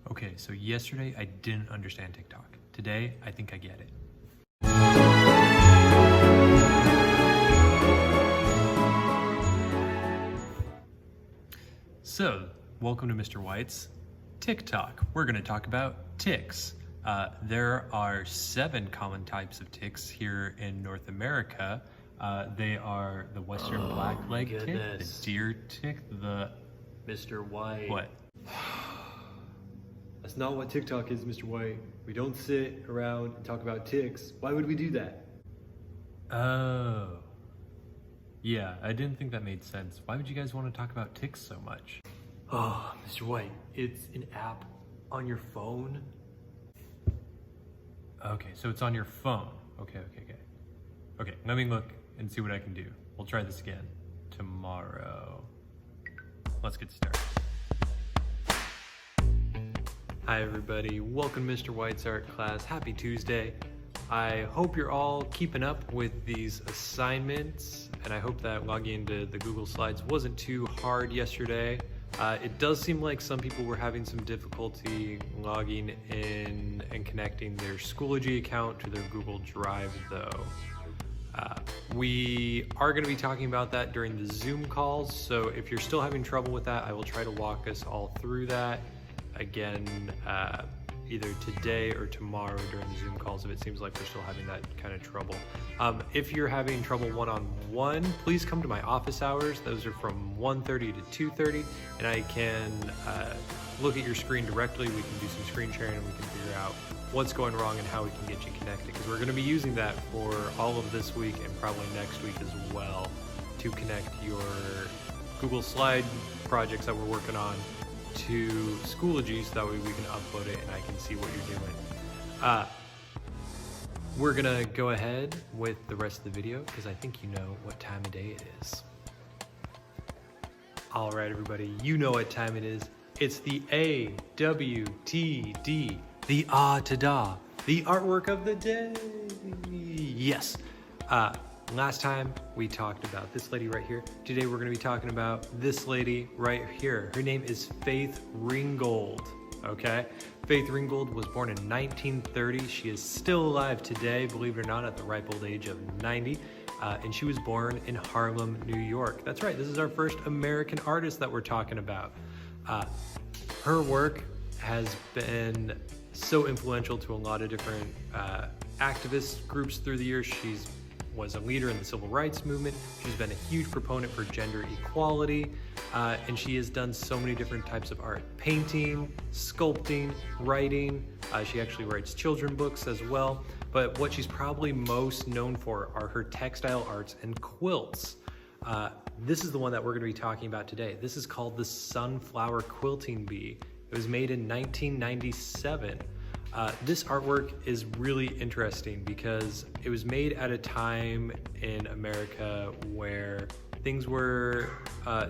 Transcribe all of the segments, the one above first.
Okay, so yesterday I didn't understand TikTok. Today, I think I get it. So, welcome to Mr. White's TikTok. We're going to talk about ticks. There are 7 common types of ticks here in North America. They are the Western black-leg tick, the deer tick, the... Mr. White. What? That's not what TikTok is, Mr. White. We don't sit around and talk about ticks. Why would we do that? Oh. Yeah, I didn't think that made sense. Why would you guys want to talk about ticks so much? Oh, Mr. White, it's an app on your phone. Okay, so it's on your phone. Okay. Okay, let me look and see what I can do. We'll try this again tomorrow. Let's get started. Hi everybody, welcome to Mr. White's art class. Happy Tuesday. I hope you're all keeping up with these assignments, and I hope that logging into the Google Slides wasn't too hard yesterday. It does seem like some people were having some difficulty logging in and connecting their Schoology account to their Google Drive though. We are going to be talking about that during the Zoom calls, so if you're still having trouble with that, I will try to walk us all through that again either today or tomorrow during the Zoom calls if it seems like we're still having that kind of trouble. If you're having trouble one-on-one, please come to my office hours. Those are from 1:30 to 2:30, and I can look at your screen directly. We can do some screen sharing and we can figure out what's going wrong and how we can get you connected, because we're going to be using that for all of this week and probably next week as well to connect your Google Slide projects that we're working on to Schoology, so that way we can upload it and I can see what you're doing. We're gonna go ahead with the rest of the video because I think you know what time of day it is. All right, everybody, you know what time it is. It's the AWTD, the Ah-Ta-Da, the artwork of the day. Yes. Last time we talked about this lady right here. Today we're going to be talking about this lady right here. Her name is Faith Ringgold. Okay, Faith Ringgold was born in 1930. She is still alive today, believe it or not, at the ripe old age of 90. And she was born in Harlem, New York. That's right, this is our first American artist that we're talking about. Her work has been so influential to a lot of different activist groups through the years. She was a leader in the civil rights movement. She's been a huge proponent for gender equality, and she has done so many different types of art: painting, sculpting, writing. She actually writes children books as well, but what she's probably most known for are her textile arts and quilts. This is the one that we're going to be talking about today. This is called the Sunflower Quilting Bee. It was made in 1997. This artwork is really interesting because it was made at a time in America where things were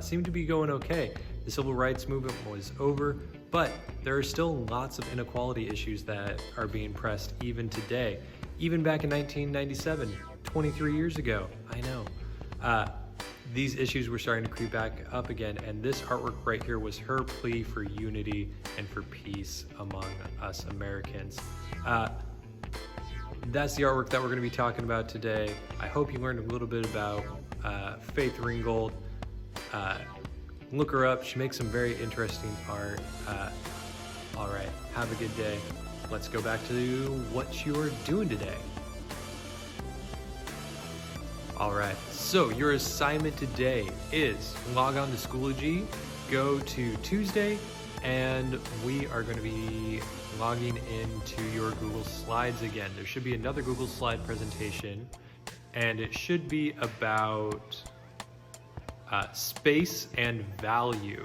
seemed to be going okay. The civil rights movement was over, but there are still lots of inequality issues that are being pressed even today. Even back in 1997, 23 years ago, I know. These issues were starting to creep back up again, and this artwork right here was her plea for unity and for peace among us Americans. That's the artwork that we're going to be talking about today. I hope you learned a little bit about Faith Ringgold. Look her up. She makes some very interesting art. All right, have a good day. Let's go back to what you're doing today. All right, so your assignment today is log on to Schoology, go to Tuesday, and we are going to be logging into your Google Slides again. There should be another Google Slide presentation, and it should be about space and value.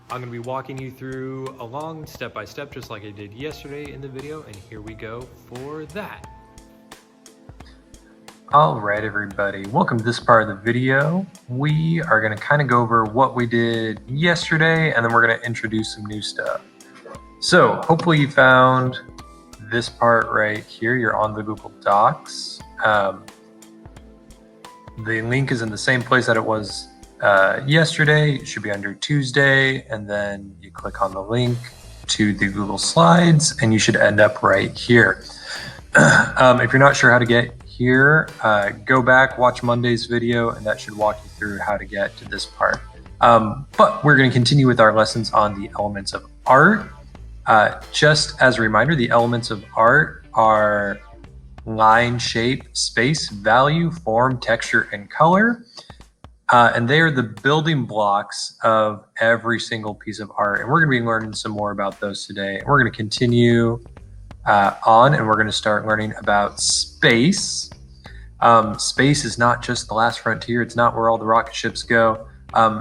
I'm going to be walking you through along step by step, just like I did yesterday in the video, and here we go for that. All right, everybody, welcome to this part of the video. We are going to kind of go over what we did yesterday, and then we're going to introduce some new stuff. So hopefully you found this part right here. You're on the Google Docs. The link is in the same place that it was yesterday. It should be under Tuesday, and then you click on the link to the Google Slides, and you should end up right here. If you're not sure how to get here, go back, watch Monday's video, and that should walk you through how to get to this part. But we're going to continue with our lessons on the elements of art. Just as a reminder, the elements of art are line, shape, space, value, form, texture, and color. And they are the building blocks of every single piece of art. And we're going to be learning some more about those today. And we're going to continue on, and we're going to start learning about space. Space is not just the last frontier. It's not where all the rocket ships go.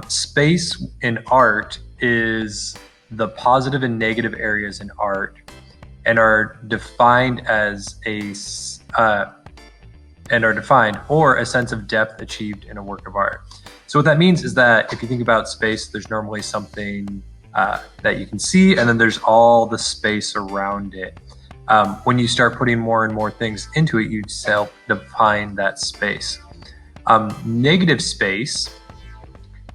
Space in art is the positive and negative areas in art, and are defined as or a sense of depth achieved in a work of art. So what that means is that if you think about space, there's normally something that you can see, and then there's all the space around it. When you start putting more and more things into it, you self-define that space. Negative space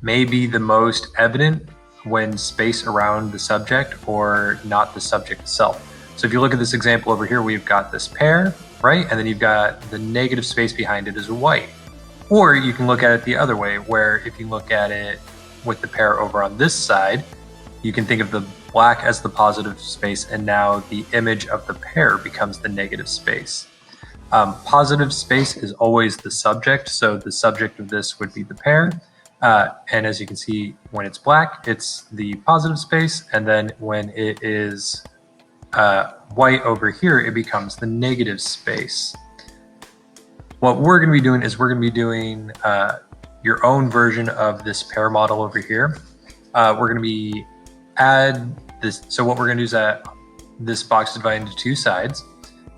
may be the most evident when space around the subject or not the subject itself. So if you look at this example over here, we've got this pear, right? And then you've got the negative space behind it is white. Or you can look at it the other way, where if you look at it with the pear over on this side, you can think of the black as the positive space, and now the image of the pear becomes the negative space. Positive space is always the subject, so the subject of this would be the pear. And as you can see, when it's black, it's the positive space, and then when it is white over here, it becomes the negative space. What we're going to be doing is we're going to be doing your own version of this pear model over here. We're going to be add this. So what we're going to do is that this box is divided into two sides.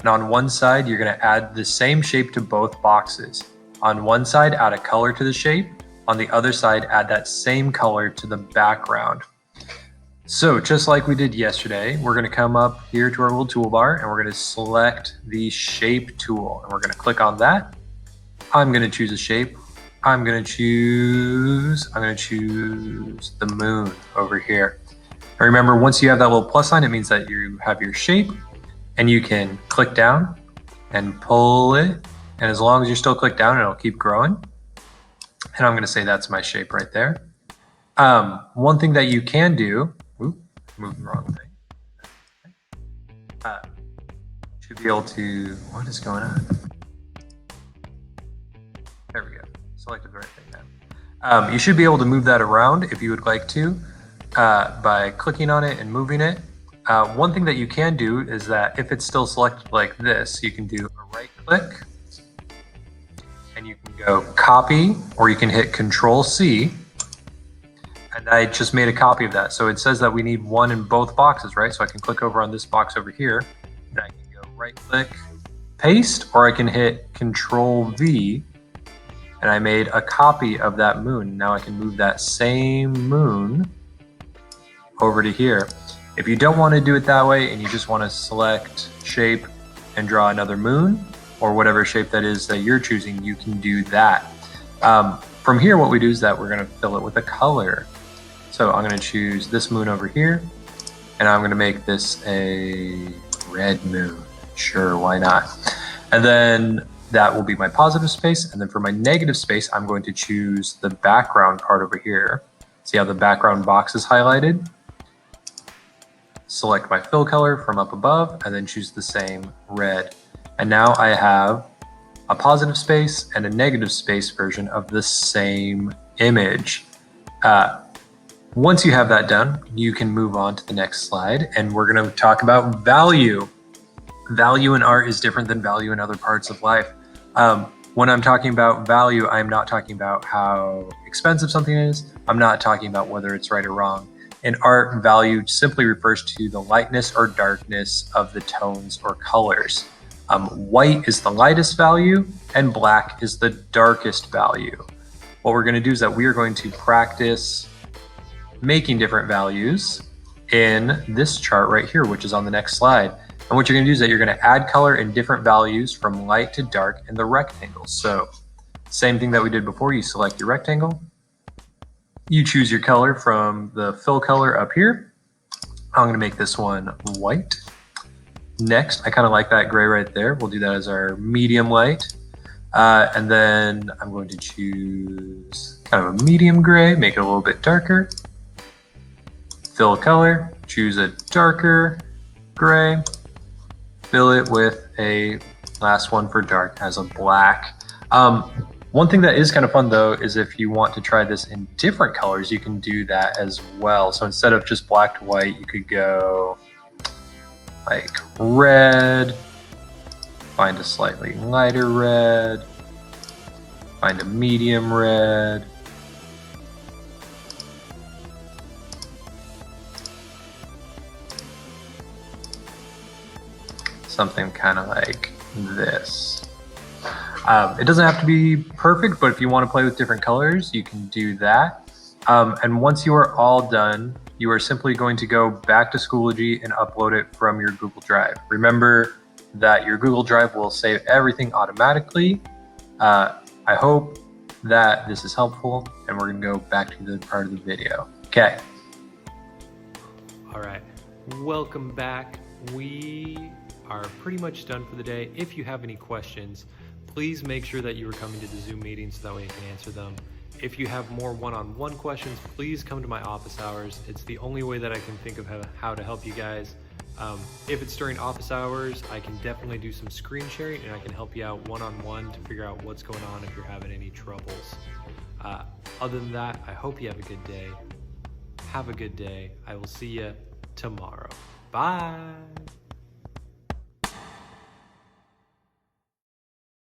And on one side, you're going to add the same shape to both boxes. On one side, add a color to the shape. On the other side, add that same color to the background. So just like we did yesterday, we're going to come up here to our little toolbar, and we're going to select the shape tool, and we're going to click on that. I'm going to choose a shape. I'm going to choose the moon over here. And remember, once you have that little plus sign, it means that you have your shape, and you can click down and pull it. And as long as you still click down, it'll keep growing. And I'm going to say that's my shape right there. One thing that you can do, moving the wrong thing. Should be able to, what is going on? There we go, selected the right thing now. You should be able to move that around if you would like to by clicking on it and moving it. One thing that you can do is that if it's still selected like this, you can do a right click, and you can go copy, or you can hit Control-C, and I just made a copy of that. So it says that we need one in both boxes, right? So I can click over on this box over here, and I can go right click, paste, or I can hit Control-V, and I made a copy of that moon. Now I can move that same moon over to here. If you don't want to do it that way, and you just want to select shape and draw another moon, or whatever shape that is that you're choosing, you can do that. From here, what we do is that we're going to fill it with a color. So I'm going to choose this moon over here, and I'm going to make this a red moon. Sure, why not? And then that will be my positive space. And then for my negative space, I'm going to choose the background part over here. See how the background box is highlighted? Select my fill color from up above, and then choose the same red. And now I have a positive space and a negative space version of the same image. Once you have that done, you can move on to the next slide, and we're going to talk about value. Value in art is different than value in other parts of life. When I'm talking about value, I'm not talking about how expensive something is. I'm not talking about whether it's right or wrong. In art, value simply refers to the lightness or darkness of the tones or colors. White is the lightest value, and black is the darkest value. What we're going to do is that we are going to practice making different values in this chart right here, which is on the next slide. And what you're going to do is that you're going to add color in different values from light to dark in the rectangle. So same thing that we did before, you select your rectangle, you choose your color from the fill color up here, I'm gonna make this one white. Next, I kind of like that gray right there. We'll do that as our medium light. And then I'm going to choose kind of a medium gray, make it a little bit darker. Fill a color, choose a darker gray, fill it with a last one for dark as a black. One thing that is kind of fun though is if you want to try this in different colors, you can do that as well. So instead of just black to white, you could go like red, find a slightly lighter red, find a medium red, something kind of like this. It doesn't have to be perfect, but if you want to play with different colors, you can do that. And once you are all done, you are simply going to go back to Schoology and upload it from your Google Drive. Remember that your Google Drive will save everything automatically. I hope that this is helpful, and we're going to go back to the part of the video. Okay. All right, welcome back. We are pretty much done for the day. If you have any questions, please make sure that you are coming to the Zoom meeting so that way I can answer them. If you have more one-on-one questions, please come to my office hours. It's the only way that I can think of how to help you guys. If it's during office hours, I can definitely do some screen sharing and I can help you out one-on-one to figure out what's going on if you're having any troubles. Other than that, I hope you have a good day. Have a good day. I will see you tomorrow. Bye.